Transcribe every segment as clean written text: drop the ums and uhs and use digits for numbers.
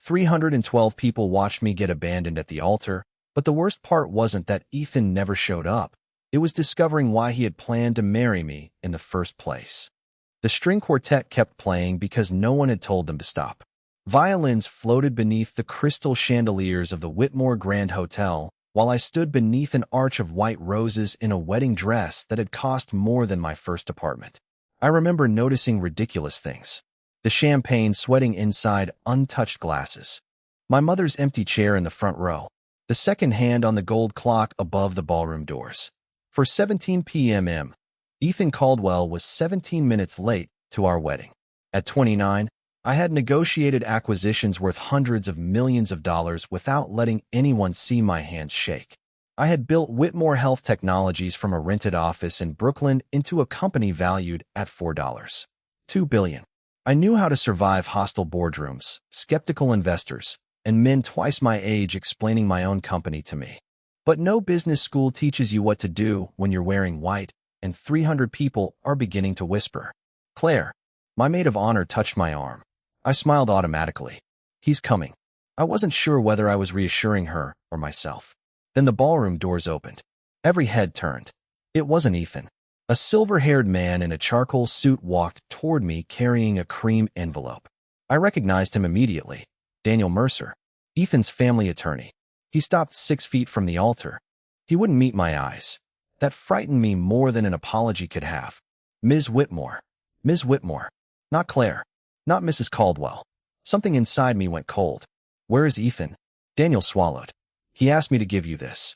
312 people watched me get abandoned at the altar, but the worst part wasn't that Ethan never showed up. It was discovering why he had planned to marry me in the first place. The string quartet kept playing because no one had told them to stop. Violins floated beneath the crystal chandeliers of the Whitmore Grand Hotel, while I stood beneath an arch of white roses in a wedding dress that had cost more than my first apartment. I remember noticing ridiculous things. The champagne sweating inside untouched glasses. My mother's empty chair in the front row. The second hand on the gold clock above the ballroom doors. For 17 p.m. Ethan Caldwell was 17 minutes late to our wedding. At 29, I had negotiated acquisitions worth hundreds of millions of dollars without letting anyone see my hands shake. I had built Whitmore Health Technologies from a rented office in Brooklyn into a company valued at $4.2 billion. I knew how to survive hostile boardrooms, skeptical investors, and men twice my age explaining my own company to me. But no business school teaches you what to do when you're wearing white, and 300 people are beginning to whisper. Claire, my maid of honor, touched my arm. I smiled automatically. He's coming. I wasn't sure whether I was reassuring her or myself. Then the ballroom doors opened. Every head turned. It wasn't Ethan. A silver-haired man in a charcoal suit walked toward me carrying a cream envelope. I recognized him immediately. Daniel Mercer, Ethan's family attorney. He stopped 6 feet from the altar. He wouldn't meet my eyes. That frightened me more than an apology could have. Ms. Whitmore. Ms. Whitmore. Not Claire. Not Mrs. Caldwell. Something inside me went cold. Where is Ethan? Daniel swallowed. He asked me to give you this.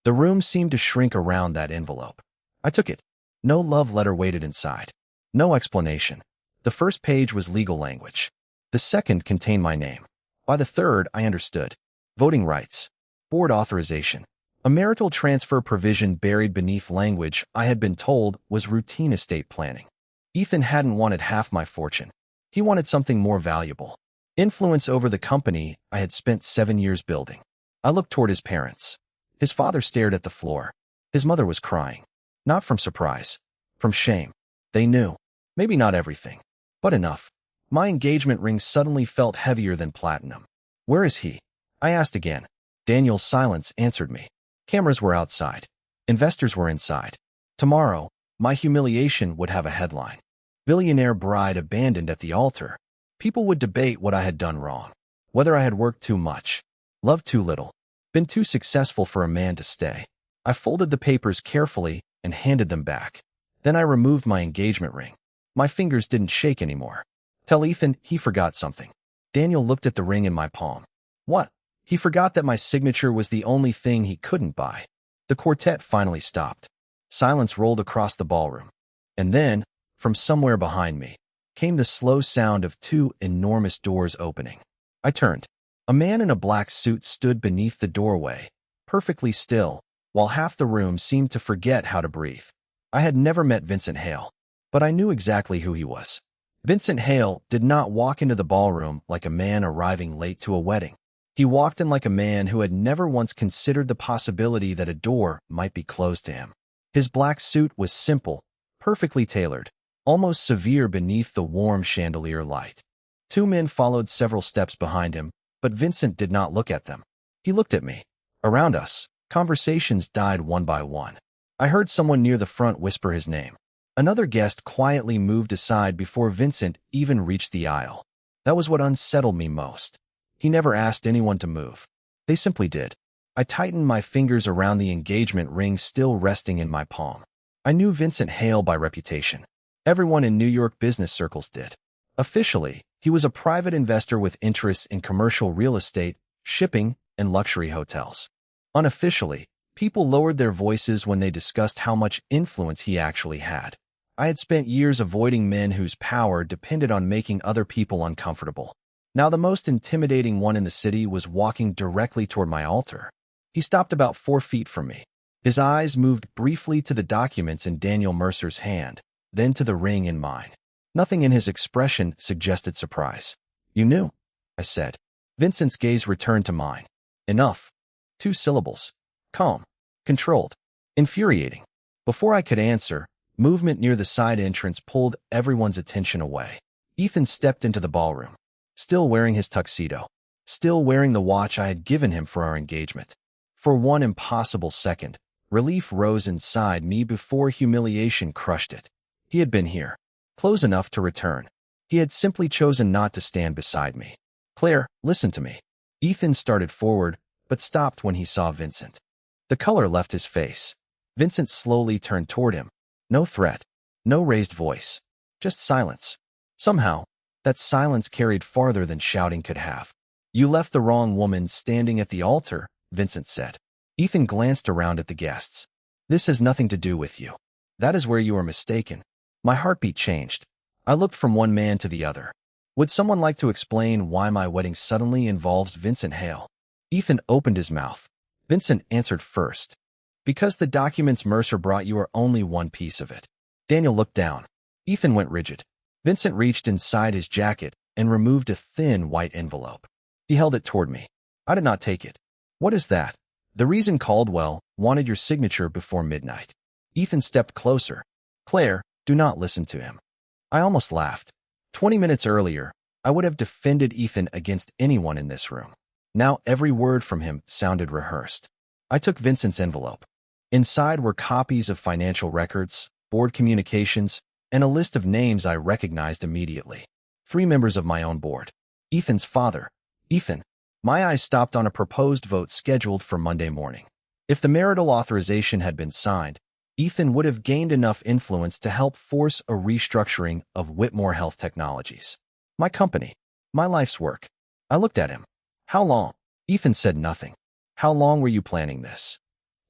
The room seemed to shrink around that envelope. I took it. No love letter waited inside. No explanation. The first page was legal language. The second contained my name. By the third, I understood. Voting rights. Board authorization. A marital transfer provision buried beneath language I had been told was routine estate planning. Ethan hadn't wanted half my fortune. He wanted something more valuable. Influence over the company I had spent 7 years building. I looked toward his parents. His father stared at the floor. His mother was crying. Not from surprise. From shame. They knew. Maybe not everything. But enough. My engagement ring suddenly felt heavier than platinum. Where is he? I asked again. Daniel's silence answered me. Cameras were outside. Investors were inside. Tomorrow, my humiliation would have a headline. Billionaire bride abandoned at the altar. People would debate what I had done wrong. Whether I had worked too much, loved too little, been too successful for a man to stay. I folded the papers carefully and handed them back. Then I removed my engagement ring. My fingers didn't shake anymore. Tell Ethan he forgot something. Daniel looked at the ring in my palm. What? He forgot that my signature was the only thing he couldn't buy. The quartet finally stopped. Silence rolled across the ballroom. And then, from somewhere behind me, came the slow sound of 2 enormous doors opening. I turned. A man in a black suit stood beneath the doorway, perfectly still, while half the room seemed to forget how to breathe. I had never met Vincent Hale, but I knew exactly who he was. Vincent Hale did not walk into the ballroom like a man arriving late to a wedding. He walked in like a man who had never once considered the possibility that a door might be closed to him. His black suit was simple, perfectly tailored, almost severe beneath the warm chandelier light. 2 men followed several steps behind him, but Vincent did not look at them. He looked at me. Around us, conversations died one by one. I heard someone near the front whisper his name. Another guest quietly moved aside before Vincent even reached the aisle. That was what unsettled me most. He never asked anyone to move. They simply did. I tightened my fingers around the engagement ring still resting in my palm. I knew Vincent Hale by reputation. Everyone in New York business circles did. Officially, he was a private investor with interests in commercial real estate, shipping, and luxury hotels. Unofficially, people lowered their voices when they discussed how much influence he actually had. I had spent years avoiding men whose power depended on making other people uncomfortable. Now the most intimidating one in the city was walking directly toward my altar. He stopped about 4 feet from me. His eyes moved briefly to the documents in Daniel Mercer's hand, then to the ring in mine. Nothing in his expression suggested surprise. You knew, I said. Vincent's gaze returned to mine. Enough. 2 syllables. Calm. Controlled. Infuriating. Before I could answer, movement near the side entrance pulled everyone's attention away. Ethan stepped into the ballroom. Still wearing his tuxedo. still wearing the watch I had given him for our engagement. For one impossible second, relief rose inside me before humiliation crushed it. He had been here, close enough to return. He had simply chosen not to stand beside me. Claire, listen to me. Ethan started forward, but stopped when he saw Vincent. The color left his face. Vincent slowly turned toward him. No threat, no raised voice, just silence. Somehow, that silence carried farther than shouting could have. You left the wrong woman standing at the altar, Vincent said. Ethan glanced around at the guests. This has nothing to do with you. That is where you are mistaken. My heartbeat changed. I looked from one man to the other. Would someone like to explain why my wedding suddenly involves Vincent Hale? Ethan opened his mouth. Vincent answered first. Because the documents Mercer brought you are only one piece of it. Daniel looked down. Ethan went rigid. Vincent reached inside his jacket and removed a thin white envelope. He held it toward me. I did not take it. What is that? The reason Caldwell wanted your signature before midnight. Ethan stepped closer. Claire, do not listen to him. I almost laughed. 20 minutes earlier, I would have defended Ethan against anyone in this room. Now every word from him sounded rehearsed. I took Vincent's envelope. Inside were copies of financial records, board communications, and a list of names I recognized immediately. 3 members of my own board. Ethan's father. Ethan. My eyes stopped on a proposed vote scheduled for Monday morning. If the marital authorization had been signed, Ethan would have gained enough influence to help force a restructuring of Whitmore Health Technologies. My company. My life's work. I looked at him. How long? Ethan said nothing. How long were you planning this?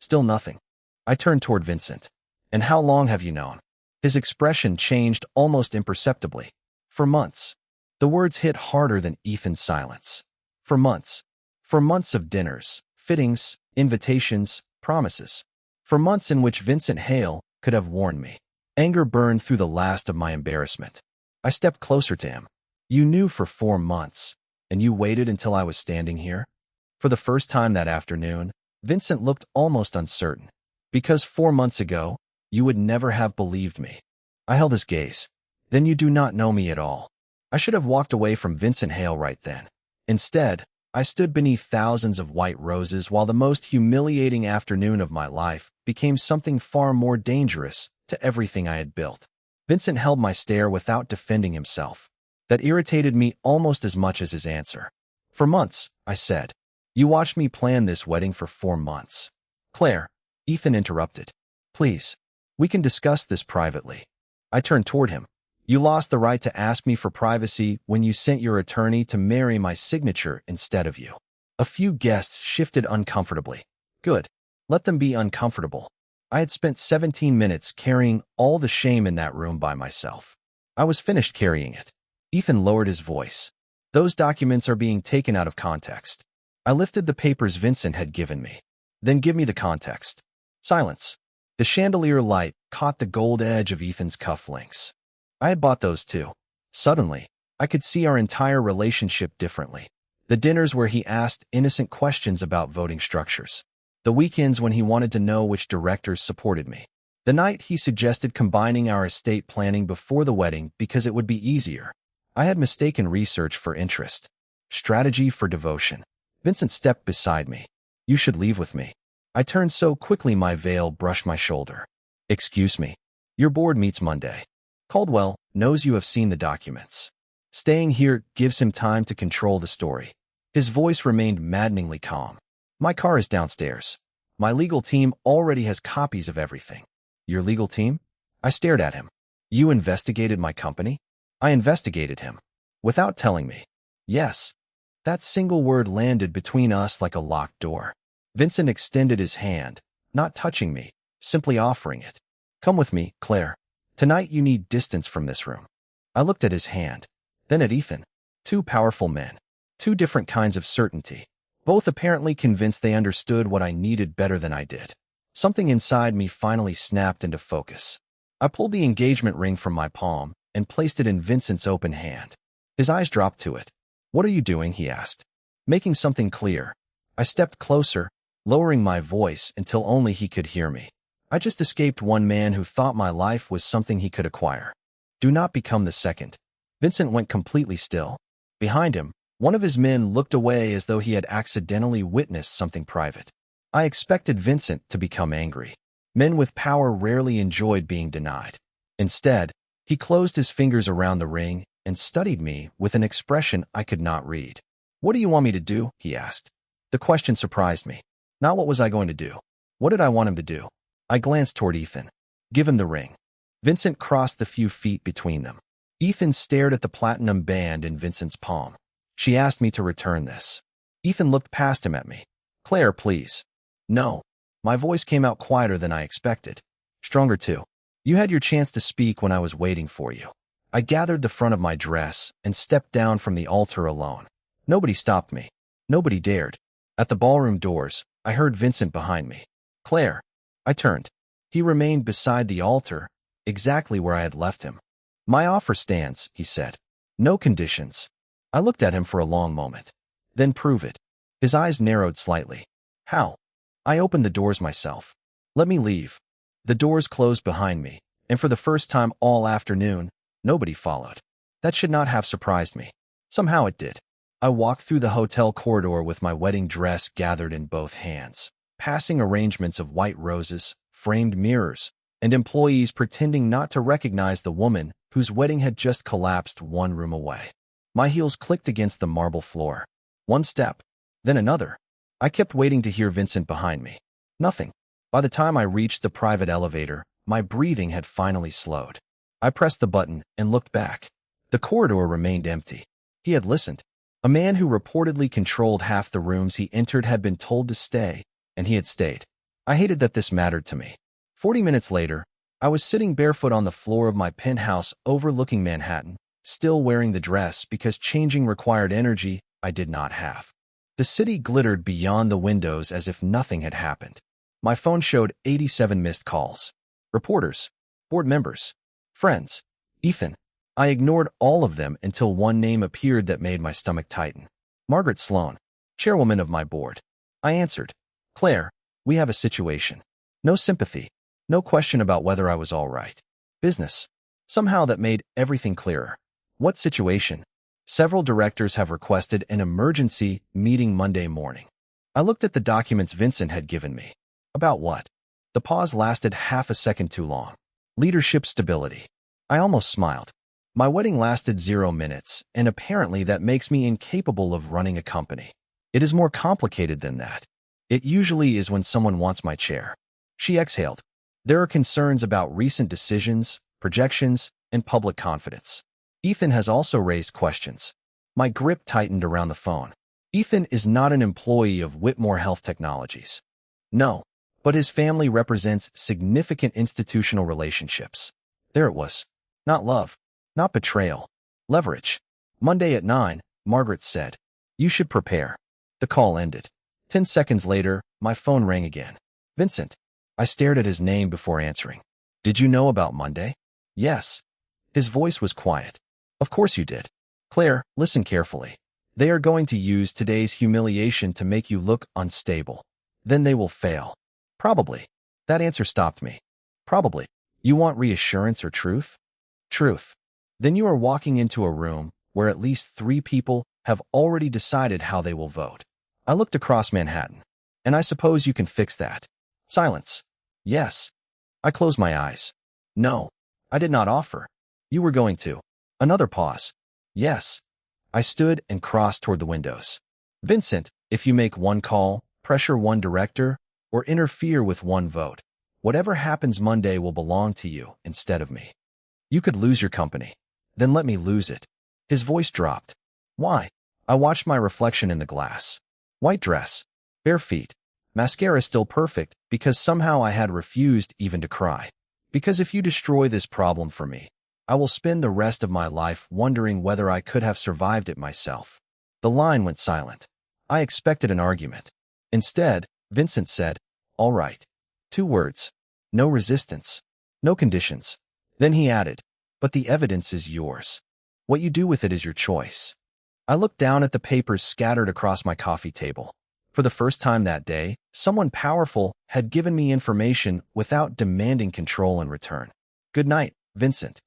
Still nothing. I turned toward Vincent. And how long have you known? His expression changed almost imperceptibly. For months. The words hit harder than Ethan's silence. For months. For months of dinners, fittings, invitations, promises. For months in which Vincent Hale could have warned me. Anger burned through the last of my embarrassment. I stepped closer to him. You knew for 4 months, and you waited until I was standing here? For the first time that afternoon, Vincent looked almost uncertain. Because 4 months ago, you would never have believed me. I held his gaze. Then you do not know me at all. I should have walked away from Vincent Hale right then. Instead, I stood beneath thousands of white roses while the most humiliating afternoon of my life became something far more dangerous to everything I had built. Vincent held my stare without defending himself. That irritated me almost as much as his answer. For months, I said. You watched me plan this wedding for 4 months. Claire, Ethan interrupted. Please, we can discuss this privately. I turned toward him. You lost the right to ask me for privacy when you sent your attorney to marry my signature instead of you. A few guests shifted uncomfortably. Good. Let them be uncomfortable. I had spent 17 minutes carrying all the shame in that room by myself. I was finished carrying it. Ethan lowered his voice. Those documents are being taken out of context. I lifted the papers Vincent had given me. Then give me the context. Silence. The chandelier light caught the gold edge of Ethan's cufflinks. I had bought those too. Suddenly, I could see our entire relationship differently. The dinners where he asked innocent questions about voting structures. The weekends when he wanted to know which directors supported me. The night he suggested combining our estate planning before the wedding because it would be easier. I had mistaken research for interest. Strategy for devotion. Vincent stepped beside me. You should leave with me. I turned so quickly my veil brushed my shoulder. Excuse me. Your board meets Monday. Caldwell knows you have seen the documents. Staying here gives him time to control the story. His voice remained maddeningly calm. My car is downstairs. My legal team already has copies of everything. Your legal team? I stared at him. You investigated my company? I investigated him. Without telling me. Yes. That single word landed between us like a locked door. Vincent extended his hand, not touching me, simply offering it. Come with me, Claire. Tonight you need distance from this room. I looked at his hand, then at Ethan. 2 powerful men. 2 different kinds of certainty. Both apparently convinced they understood what I needed better than I did. Something inside me finally snapped into focus. I pulled the engagement ring from my palm and placed it in Vincent's open hand. His eyes dropped to it. What are you doing? He asked. Making something clear. I stepped closer, lowering my voice until only he could hear me. I just escaped one man who thought my life was something he could acquire. Do not become the second. Vincent went completely still. Behind him, One of his men looked away as though he had accidentally witnessed something private. I expected Vincent to become angry. Men with power rarely enjoyed being denied. Instead, he closed his fingers around the ring and studied me with an expression I could not read. "What do you want me to do?" he asked. The question surprised me. Not what was I going to do. What did I want him to do? I glanced toward Ethan. "Give him the ring." Vincent crossed the few feet between them. Ethan stared at the platinum band in Vincent's palm. "She asked me to return this." Ethan looked past him at me. "Claire, please." "No." My voice came out quieter than I expected. Stronger too. "You had your chance to speak when I was waiting for you." I gathered the front of my dress and stepped down from the altar alone. Nobody stopped me. Nobody dared. At the ballroom doors, I heard Vincent behind me. "Claire." I turned. He remained beside the altar, exactly where I had left him. "My offer stands," he said. "No conditions." I looked at him for a long moment. "Then prove it." His eyes narrowed slightly. "How?" "I opened the doors myself." "Let me leave." The doors closed behind me, and for the first time all afternoon, nobody followed. That should not have surprised me. Somehow it did. I walked through the hotel corridor with my wedding dress gathered in both hands, passing arrangements of white roses, framed mirrors, and employees pretending not to recognize the woman whose wedding had just collapsed one room away. My heels clicked against the marble floor. One step, then another. I kept waiting to hear Vincent behind me. Nothing. By the time I reached the private elevator, my breathing had finally slowed. I pressed the button and looked back. The corridor remained empty. He had listened. A man who reportedly controlled half the rooms he entered had been told to stay, and he had stayed. I hated that this mattered to me. 40 minutes later, I was sitting barefoot on the floor of my penthouse overlooking Manhattan, still wearing the dress because changing required energy I did not have. The city glittered beyond the windows as if nothing had happened. My phone showed 87 missed calls. Reporters, board members, friends, Ethan. I ignored all of them until one name appeared that made my stomach tighten. Margaret Sloan, chairwoman of my board. I answered. "Claire, we have a situation." No sympathy. No question about whether I was all right. Business. Somehow that made everything clearer. "What situation?" "Several directors have requested an emergency meeting Monday morning." I looked at the documents Vincent had given me. About what? The pause lasted half a second too long. Leadership stability. I almost smiled. My wedding lasted 0 minutes, and apparently that makes me incapable of running a company. It is more complicated than that. It usually is when someone wants my chair. She exhaled. "There are concerns about recent decisions, projections, and public confidence." Ethan has also raised questions. My grip tightened around the phone. Ethan is not an employee of Whitmore Health Technologies. No, but his family represents significant institutional relationships. There it was. Not love. Not betrayal. Leverage. "Monday at 9, Margaret said. You should prepare." The call ended. 10 seconds later, my phone rang again. "Vincent." I stared at his name before answering. "Did you know about Monday?" "Yes." His voice was quiet. "Of course you did. Claire, listen carefully. They are going to use today's humiliation to make you look unstable. Then they will fail." "Probably." That answer stopped me. "Probably. You want reassurance or truth?" "Truth." "Then you are walking into a room where at least 3 people have already decided how they will vote." I looked across Manhattan. "And I suppose you can fix that." Silence. "Yes." I closed my eyes. "No. I did not offer." "You were going to." Another pause. "Yes." I stood and crossed toward the windows. "Vincent, if you make one call, pressure one director, or interfere with one vote, whatever happens Monday will belong to you instead of me. You could lose your company. Then let me lose it." His voice dropped. "Why?" I watched my reflection in the glass. White dress. Bare feet. Mascara still perfect because somehow I had refused even to cry. "Because if you destroy this problem for me, I will spend the rest of my life wondering whether I could have survived it myself." The line went silent. I expected an argument. Instead, Vincent said, "All right." 2 words. No resistance. No conditions. Then he added, "But the evidence is yours. What you do with it is your choice." I looked down at the papers scattered across my coffee table. For the first time that day, someone powerful had given me information without demanding control in return. "Good night, Vincent."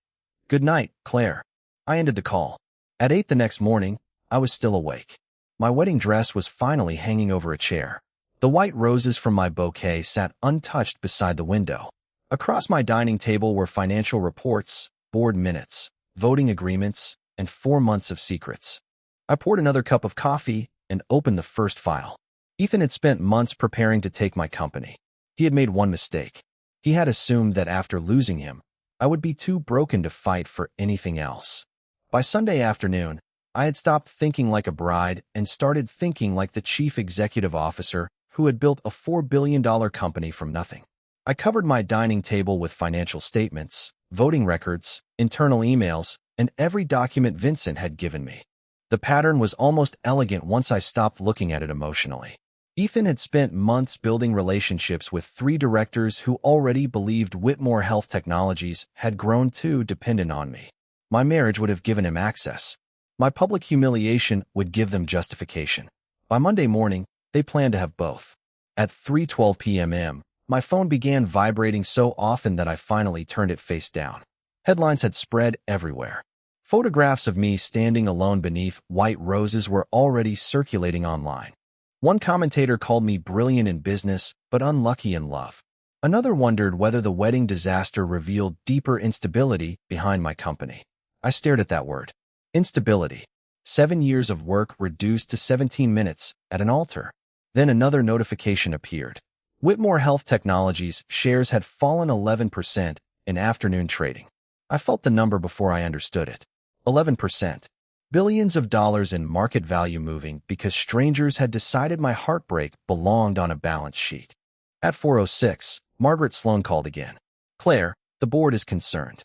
"Good night, Claire." I ended the call. At 8 the next morning, I was still awake. My wedding dress was finally hanging over a chair. The white roses from my bouquet sat untouched beside the window. Across my dining table were financial reports, board minutes, voting agreements, and 4 months of secrets. I poured another cup of coffee and opened the first file. Ethan had spent months preparing to take my company. He had made one mistake. He had assumed that after losing him, I would be too broken to fight for anything else. By Sunday afternoon, I had stopped thinking like a bride and started thinking like the chief executive officer who had built a $4 billion company from nothing. I covered my dining table with financial statements, voting records, internal emails, and every document Vincent had given me. The pattern was almost elegant once I stopped looking at it emotionally. Ethan had spent months building relationships with 3 directors who already believed Whitmore Health Technologies had grown too dependent on me. My marriage would have given him access. My public humiliation would give them justification. By Monday morning, they planned to have both. At 3:12 p.m., my phone began vibrating so often that I finally turned it face down. Headlines had spread everywhere. Photographs of me standing alone beneath white roses were already circulating online. One commentator called me brilliant in business, but unlucky in love. Another wondered whether the wedding disaster revealed deeper instability behind my company. I stared at that word. Instability. 7 years of work reduced to 17 minutes at an altar. Then another notification appeared. Whitmore Health Technologies shares had fallen 11% in afternoon trading. I felt the number before I understood it. 11%. Billions of dollars in market value moving because strangers had decided my heartbreak belonged on a balance sheet. At 4:06, Margaret Sloan called again. Claire, the board is concerned.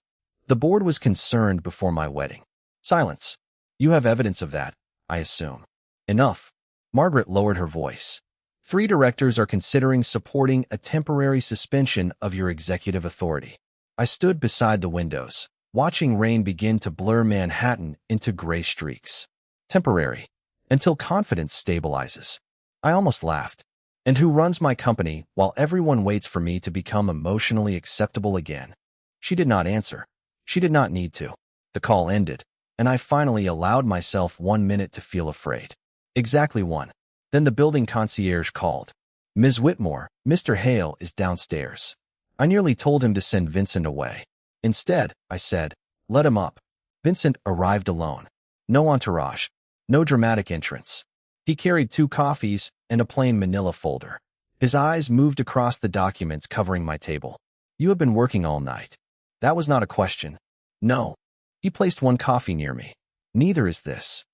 The board was concerned before my wedding. Silence. You have evidence of that, I assume. Enough. Margaret lowered her voice. 3 directors are considering supporting a temporary suspension of your executive authority. I stood beside the windows, watching rain begin to blur Manhattan into gray streaks. Temporary. Until confidence stabilizes. I almost laughed. And who runs my company while everyone waits for me to become emotionally acceptable again? She did not answer. She did not need to. The call ended, and I finally allowed myself 1 minute to feel afraid. Exactly 1. Then the building concierge called. Ms. Whitmore, Mr. Hale is downstairs. I nearly told him to send Vincent away. Instead, I said, let him up. Vincent arrived alone. No entourage. No dramatic entrance. He carried 2 coffees and a plain manila folder. His eyes moved across the documents covering my table. You have been working all night. That was not a question. No. He placed 1 coffee near me. Neither is this.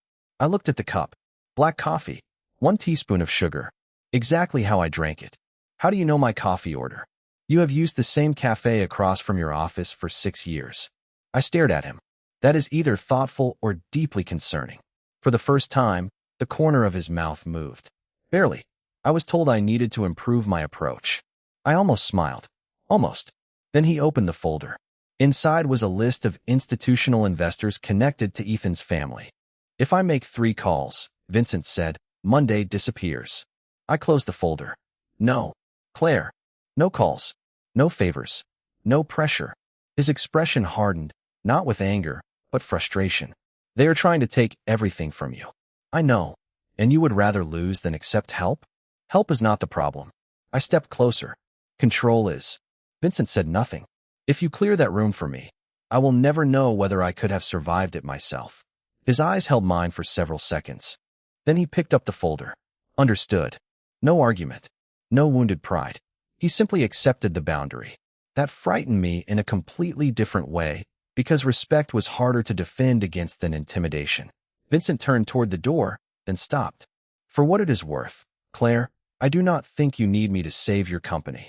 I looked at the cup. Black coffee. 1 teaspoon of sugar. Exactly how I drank it. How do you know my coffee order? You have used the same cafe across from your office for 6 years. I stared at him. That is either thoughtful or deeply concerning. For the first time, the corner of his mouth moved. Barely. I was told I needed to improve my approach. I almost smiled. Almost. Then he opened the folder. Inside was a list of institutional investors connected to Ethan's family. If I make 3 calls, Vincent said, Monday disappears. I closed the folder. No. Claire. No calls. No favors. No pressure. His expression hardened, not with anger, but frustration. They are trying to take everything from you. I know. And you would rather lose than accept help? Help is not the problem. I stepped closer. Control is. Vincent said nothing. If you clear that room for me, I will never know whether I could have survived it myself. His eyes held mine for several seconds. Then he picked up the folder. Understood. No argument. No wounded pride. He simply accepted the boundary. That frightened me in a completely different way, because respect was harder to defend against than intimidation. Vincent turned toward the door, then stopped. For what it is worth, Claire, I do not think you need me to save your company.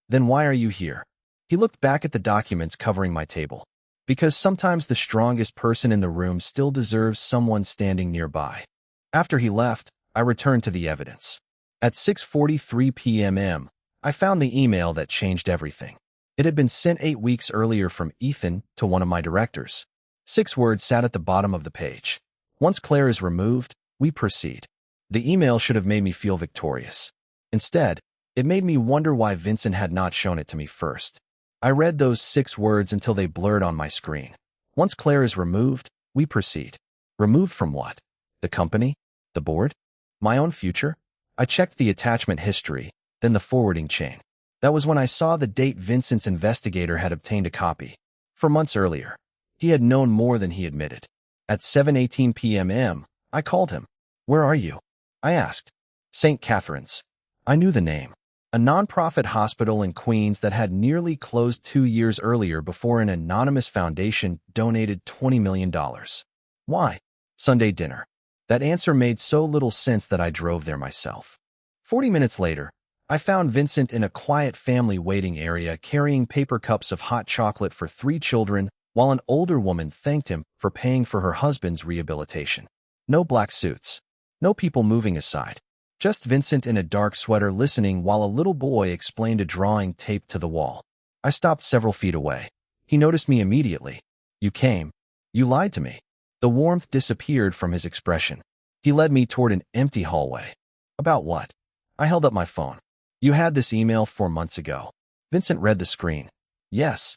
Then why are you here? He looked back at the documents covering my table. Because sometimes the strongest person in the room still deserves someone standing nearby. After he left, I returned to the evidence. At 6:43 p.m., I found the email that changed everything. It had been sent 8 weeks earlier from Ethan to one of my directors. 6 words sat at the bottom of the page. Once Claire is removed, we proceed. The email should have made me feel victorious. Instead, it made me wonder why Vincent had not shown it to me first. I read those 6 words until they blurred on my screen. Once Claire is removed, we proceed. Removed from what? The company? The board? My own future? I checked the attachment history, then the forwarding chain. That was when I saw the date Vincent's investigator had obtained a copy. For months earlier, he had known more than he admitted. At 7:18 p.m., I called him. "Where are you?" I asked. "St. Catherine's." I knew the name. A nonprofit hospital in Queens that had nearly closed 2 years earlier before an anonymous foundation donated $20 million. Why? Sunday dinner. That answer made so little sense that I drove there myself. 40 minutes later, I found Vincent in a quiet family waiting area carrying paper cups of hot chocolate for 3 children while an older woman thanked him for paying for her husband's rehabilitation. No black suits. No people moving aside. Just Vincent in a dark sweater listening while a little boy explained a drawing taped to the wall. I stopped several feet away. He noticed me immediately. "You came. You lied to me." The warmth disappeared from his expression. He led me toward an empty hallway. "About what?" I held up my phone. "You had this email 4 months ago." Vincent read the screen. "Yes.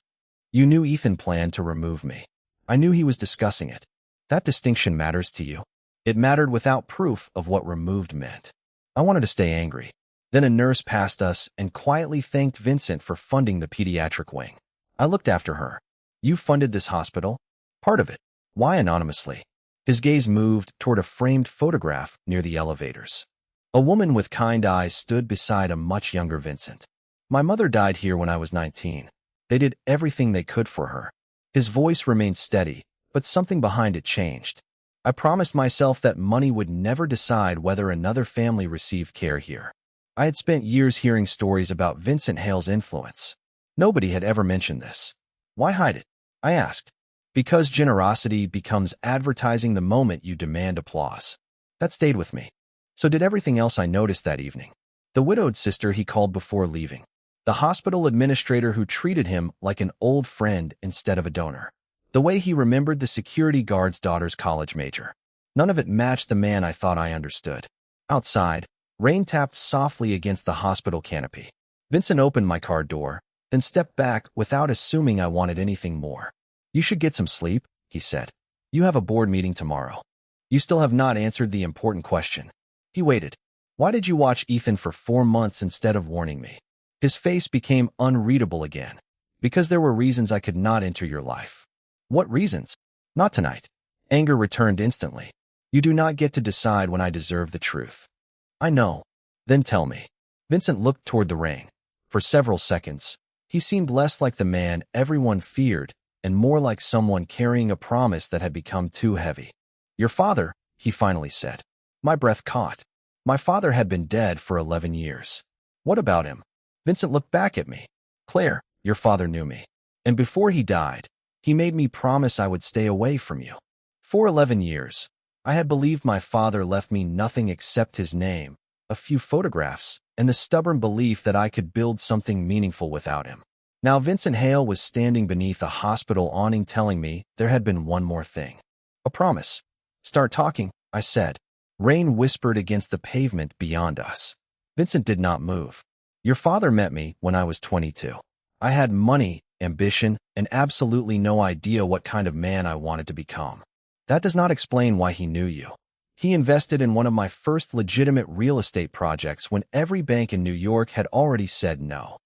You knew Ethan planned to remove me. I knew he was discussing it. That distinction matters to you." It mattered without proof of what removed meant. I wanted to stay angry. Then a nurse passed us and quietly thanked Vincent for funding the pediatric wing. I looked after her. "You funded this hospital?" "Part of it." "Why anonymously?" His gaze moved toward a framed photograph near the elevators. A woman with kind eyes stood beside a much younger Vincent. "My mother died here when I was 19. They did everything they could for her." His voice remained steady, but something behind it changed. "I promised myself that money would never decide whether another family received care here." I had spent years hearing stories about Vincent Hale's influence. Nobody had ever mentioned this. "Why hide it?" I asked. "Because generosity becomes advertising the moment you demand applause." That stayed with me. So did everything else I noticed that evening. The widowed sister he called before leaving. The hospital administrator who treated him like an old friend instead of a donor. The way he remembered the security guard's daughter's college major. None of it matched the man I thought I understood. Outside, rain tapped softly against the hospital canopy. Vincent opened my car door, then stepped back without assuming I wanted anything more. "You should get some sleep," he said. "You have a board meeting tomorrow. You still have not answered the important question." He waited. "Why did you watch Ethan for 4 months instead of warning me?" His face became unreadable again. "Because there were reasons I could not enter your life." "What reasons?" "Not tonight." Anger returned instantly. "You do not get to decide when I deserve the truth." "I know." "Then tell me." Vincent looked toward the rain. For several seconds, he seemed less like the man everyone feared and more like someone carrying a promise that had become too heavy. "Your father," he finally said. My breath caught. My father had been dead for 11 years. "What about him?" Vincent looked back at me. "Claire, your father knew me. And before he died, he made me promise I would stay away from you." For 11 years, I had believed my father left me nothing except his name, a few photographs, and the stubborn belief that I could build something meaningful without him. Now Vincent Hale was standing beneath a hospital awning telling me there had been one more thing. A promise. "Start talking," I said. Rain whispered against the pavement beyond us. Vincent did not move. "Your father met me when I was 22. I had money, ambition, and absolutely no idea what kind of man I wanted to become. That does not explain why he knew you. He invested in one of my first legitimate real estate projects when every bank in New York had already said no."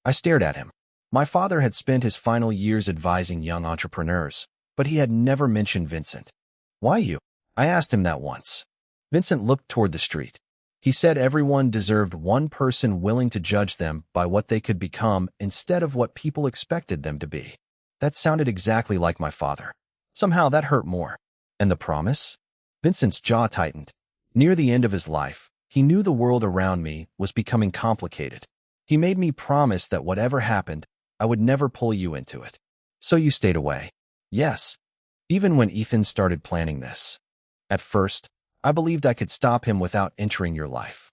I stared at him. My father had spent his final years advising young entrepreneurs, but he had never mentioned Vincent. "Why you?" I asked him that once. Vincent looked toward the street. He said everyone deserved one person willing to judge them by what they could become instead of what people expected them to be. That sounded exactly like my father. Somehow that hurt more. And the promise? Vincent's jaw tightened. Near the end of his life, he knew the world around me was becoming complicated. He made me promise that whatever happened, I would never pull you into it. "So you stayed away?" "Yes. Even when Ethan started planning this. At first, I believed I could stop him without entering your life."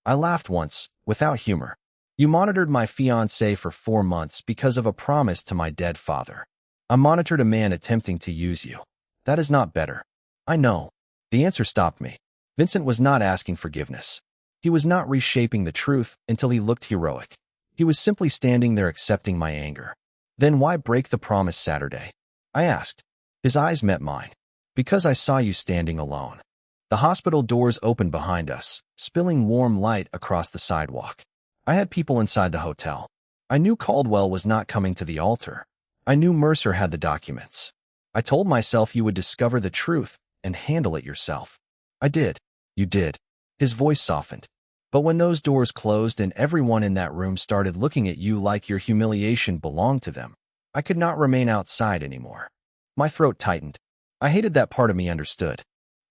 I laughed once, without humor. "You monitored my fiancée for 4 months because of a promise to my dead father. I monitored a man attempting to use you. That is not better." "I know." The answer stopped me. Vincent was not asking forgiveness. He was not reshaping the truth until he looked heroic. He was simply standing there accepting my anger. "Then why break the promise Saturday?" I asked. His eyes met mine. "Because I saw you standing alone." The hospital doors opened behind us, spilling warm light across the sidewalk. I had people inside the hotel. I knew Caldwell was not coming to the altar. I knew Mercer had the documents. I told myself you would discover the truth and handle it yourself. I did. You did. His voice softened. But when those doors closed and everyone in that room started looking at you like your humiliation belonged to them, I could not remain outside anymore. My throat tightened. I hated that part of me understood.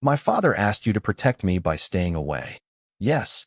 My father asked you to protect me by staying away. Yes.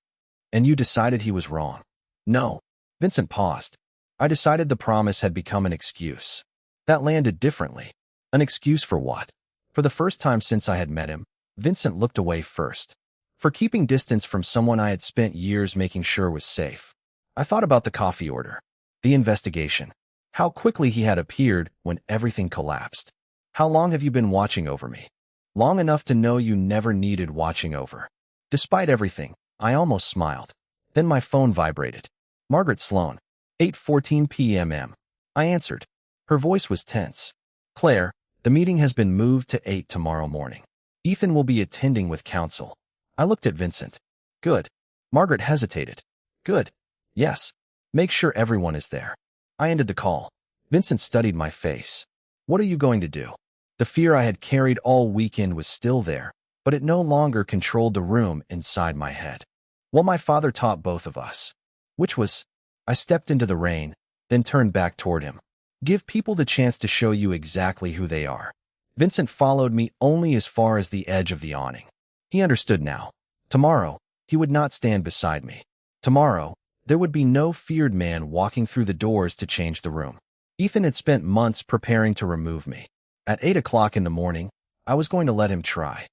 And you decided he was wrong. No. Vincent paused. I decided the promise had become an excuse. That landed differently. An excuse for what? For the first time since I had met him, Vincent looked away first. For keeping distance from someone I had spent years making sure was safe. I thought about the coffee order, the investigation, how quickly he had appeared when everything collapsed. How long have you been watching over me? Long enough to know you never needed watching over. Despite everything, I almost smiled. Then my phone vibrated. Margaret Sloan. 8:14 p.m. I answered. Her voice was tense. Claire, the meeting has been moved to 8 tomorrow morning. Ethan will be attending with counsel. I looked at Vincent. Good. Margaret hesitated. Good. Yes. Make sure everyone is there. I ended the call. Vincent studied my face. What are you going to do? The fear I had carried all weekend was still there, but it no longer controlled the room inside my head. Well, my father taught both of us. Which was, I stepped into the rain, then turned back toward him. Give people the chance to show you exactly who they are. Vincent followed me only as far as the edge of the awning. He understood now. Tomorrow, he would not stand beside me. Tomorrow, there would be no feared man walking through the doors to change the room. Ethan had spent months preparing to remove me. At 8 o'clock in the morning, I was going to let him try.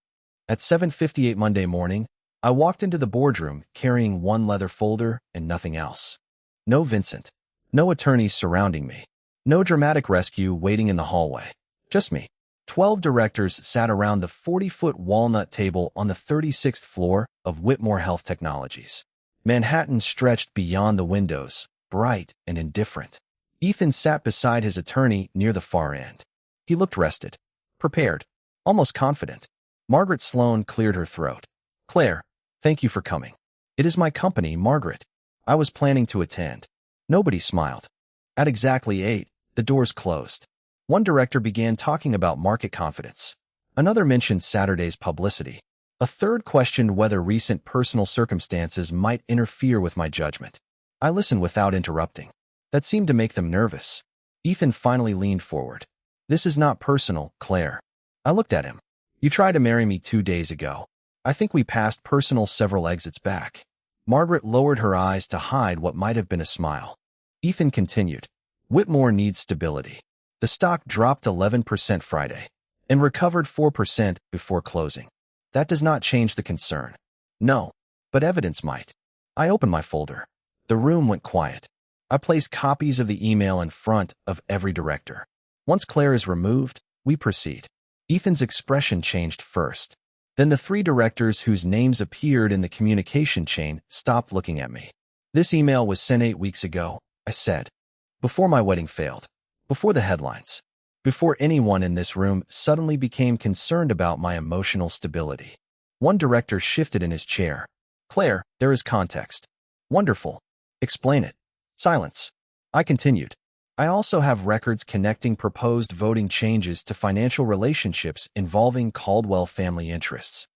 At 7:58 Monday morning, I walked into the boardroom carrying one leather folder and nothing else. No Vincent. No attorneys surrounding me. No dramatic rescue waiting in the hallway. Just me. 12 directors sat around the 40-foot walnut table on the 36th floor of Whitmore Health Technologies. Manhattan stretched beyond the windows, bright and indifferent. Ethan sat beside his attorney near the far end. He looked rested, prepared, almost confident. Margaret Sloan cleared her throat. Claire, thank you for coming. It is my company, Margaret. I was planning to attend. Nobody smiled. At exactly 8, the doors closed. One director began talking about market confidence. Another mentioned Saturday's publicity. A third questioned whether recent personal circumstances might interfere with my judgment. I listened without interrupting. That seemed to make them nervous. Ethan finally leaned forward. This is not personal, Claire. I looked at him. You tried to marry me 2 days ago. I think we passed personal several exits back. Margaret lowered her eyes to hide what might have been a smile. Ethan continued. Whitmore needs stability. The stock dropped 11% Friday and recovered 4% before closing. That does not change the concern. No, but evidence might. I opened my folder. The room went quiet. I placed copies of the email in front of every director. Once Claire is removed, we proceed. Ethan's expression changed first. Then the 3 directors whose names appeared in the communication chain stopped looking at me. This email was sent 8 weeks ago, I said. Before my wedding failed. Before the headlines. Before anyone in this room suddenly became concerned about my emotional stability. One director shifted in his chair. Claire, there is context. Wonderful. Explain it. Silence. I continued. I also have records connecting proposed voting changes to financial relationships involving Caldwell family interests.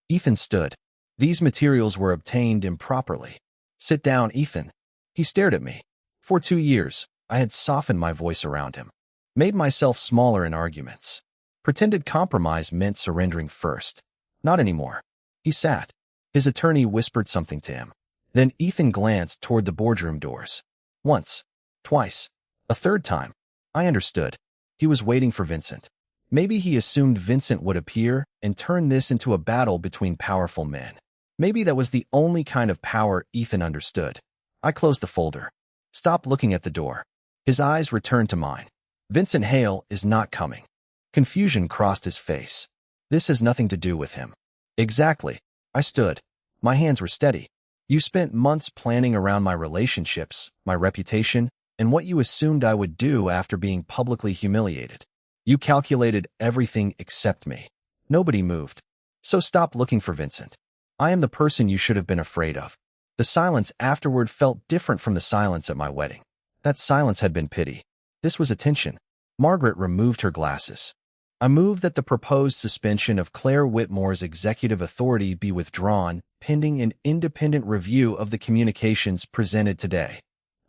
Ethan stood. These materials were obtained improperly. Sit down, Ethan. He stared at me. For 2 years, I had softened my voice around him. Made myself smaller in arguments. Pretended compromise meant surrendering first. Not anymore. He sat. His attorney whispered something to him. Then Ethan glanced toward the boardroom doors. Once. Twice. A third time. I understood. He was waiting for Vincent. Maybe he assumed Vincent would appear and turn this into a battle between powerful men. Maybe that was the only kind of power Ethan understood. I closed the folder. Stopped looking at the door. His eyes returned to mine. Vincent Hale is not coming. Confusion crossed his face. This has nothing to do with him. Exactly. I stood. My hands were steady. You spent months planning around my relationships, my reputation, and what you assumed I would do after being publicly humiliated. You calculated everything except me. Nobody moved. So stop looking for Vincent. I am the person you should have been afraid of. The silence afterward felt different from the silence at my wedding. That silence had been pity. This was attention. Margaret removed her glasses. I moved that the proposed suspension of Claire Whitmore's executive authority be withdrawn, pending an independent review of the communications presented today.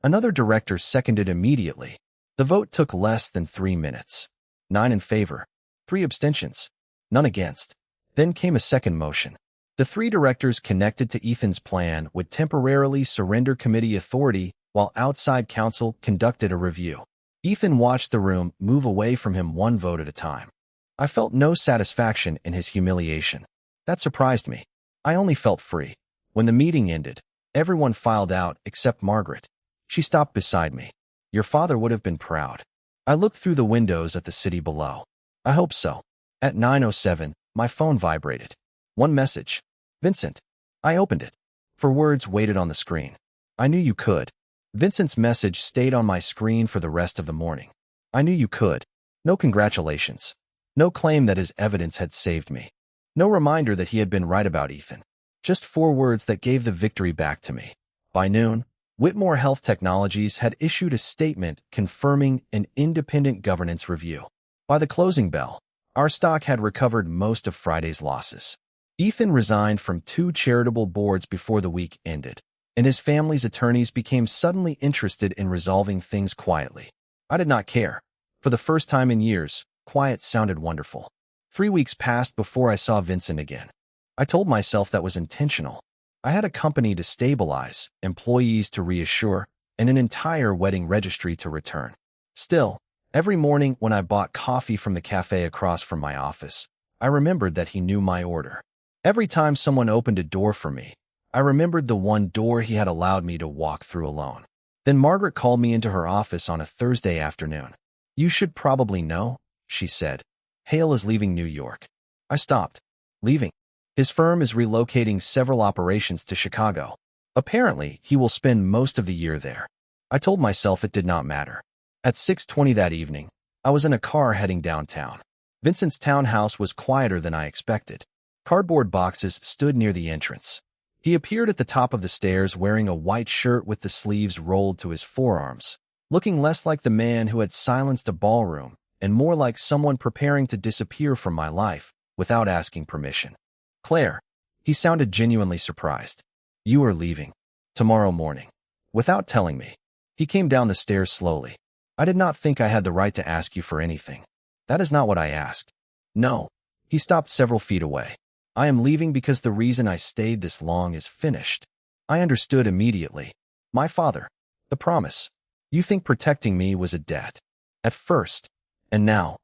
Another director seconded immediately. The vote took less than 3 minutes. 9 in favor, 3 abstentions, none against. Then came a second motion. The 3 directors connected to Ethan's plan would temporarily surrender committee authority while outside counsel conducted a review. Ethan watched the room move away from him one vote at a time. I felt no satisfaction in his humiliation. That surprised me. I only felt free. When the meeting ended, everyone filed out except Margaret. She stopped beside me. Your father would have been proud. I looked through the windows at the city below. I hope so. At 9:07, my phone vibrated. One message. Vincent. I opened it. 4 words waited on the screen. I knew you could. Vincent's message stayed on my screen for the rest of the morning. I knew you could. No congratulations. No claim that his evidence had saved me. No reminder that he had been right about Ethan. Just 4 words that gave the victory back to me. By noon, Whitmore Health Technologies had issued a statement confirming an independent governance review. By the closing bell, our stock had recovered most of Friday's losses. Ethan resigned from 2 charitable boards before the week ended, and his family's attorneys became suddenly interested in resolving things quietly. I did not care. For the first time in years, quiet sounded wonderful. 3 weeks passed before I saw Vincent again. I told myself that was intentional. I had a company to stabilize, employees to reassure, and an entire wedding registry to return. Still, every morning when I bought coffee from the cafe across from my office, I remembered that he knew my order. Every time someone opened a door for me, I remembered the one door he had allowed me to walk through alone. Then Margaret called me into her office on a Thursday afternoon. You should probably know, she said. Hale is leaving New York. I stopped. Leaving? His firm is relocating several operations to Chicago. Apparently, he will spend most of the year there. I told myself it did not matter. At 6:20 that evening, I was in a car heading downtown. Vincent's townhouse was quieter than I expected. Cardboard boxes stood near the entrance. He appeared at the top of the stairs wearing a white shirt with the sleeves rolled to his forearms, looking less like the man who had silenced a ballroom and more like someone preparing to disappear from my life without asking permission. Claire, he sounded genuinely surprised. You are leaving. Tomorrow morning. Without telling me. He came down the stairs slowly. I did not think I had the right to ask you for anything. That is not what I asked. No. He stopped several feet away. I am leaving because the reason I stayed this long is finished. I understood immediately. My father. The promise. You think protecting me was a debt. At first. And now.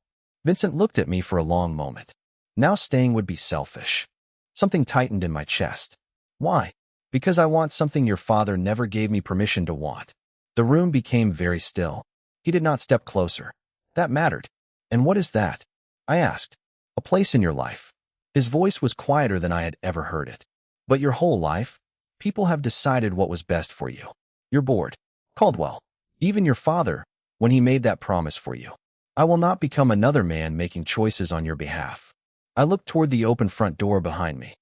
Vincent looked at me for a long moment. Now staying would be selfish. Something tightened in my chest. Why? Because I want something your father never gave me permission to want. The room became very still. He did not step closer. That mattered. And what is that? I asked. A place in your life. His voice was quieter than I had ever heard it. But your whole life? People have decided what was best for you. You're bored. Caldwell. Even your father, when he made that promise for you. I will not become another man making choices on your behalf. I looked toward the open front door behind me.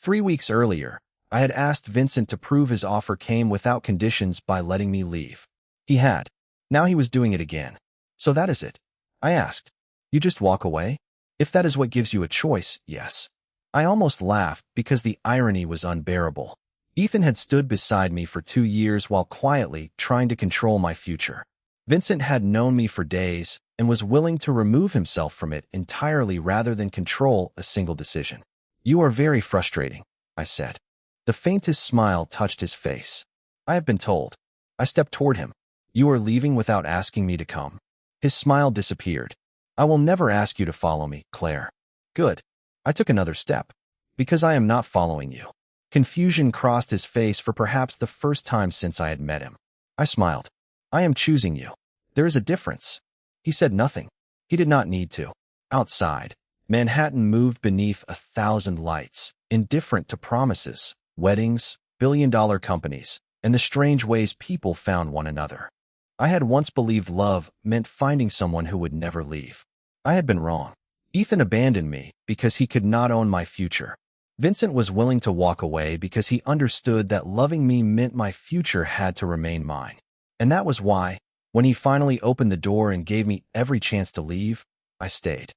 3 weeks earlier, I had asked Vincent to prove his offer came without conditions by letting me leave. He had. Now he was doing it again. So that is it? I asked. You just walk away? If that is what gives you a choice, yes. I almost laughed because the irony was unbearable. Ethan had stood beside me for 2 years while quietly trying to control my future. Vincent had known me for days and was willing to remove himself from it entirely rather than control a single decision. You are very frustrating, I said. The faintest smile touched his face. I have been told. I stepped toward him. You are leaving without asking me to come. His smile disappeared. I will never ask you to follow me, Claire. Good. I took another step. Because I am not following you. Confusion crossed his face for perhaps the first time since I had met him. I smiled. I am choosing you. There is a difference. He said nothing. He did not need to. Outside, Manhattan moved beneath 1,000 lights, indifferent to promises, weddings, billion-dollar companies, and the strange ways people found one another. I had once believed love meant finding someone who would never leave. I had been wrong. Ethan abandoned me because he could not own my future. Vincent was willing to walk away because he understood that loving me meant my future had to remain mine. And that was why, when he finally opened the door and gave me every chance to leave, I stayed.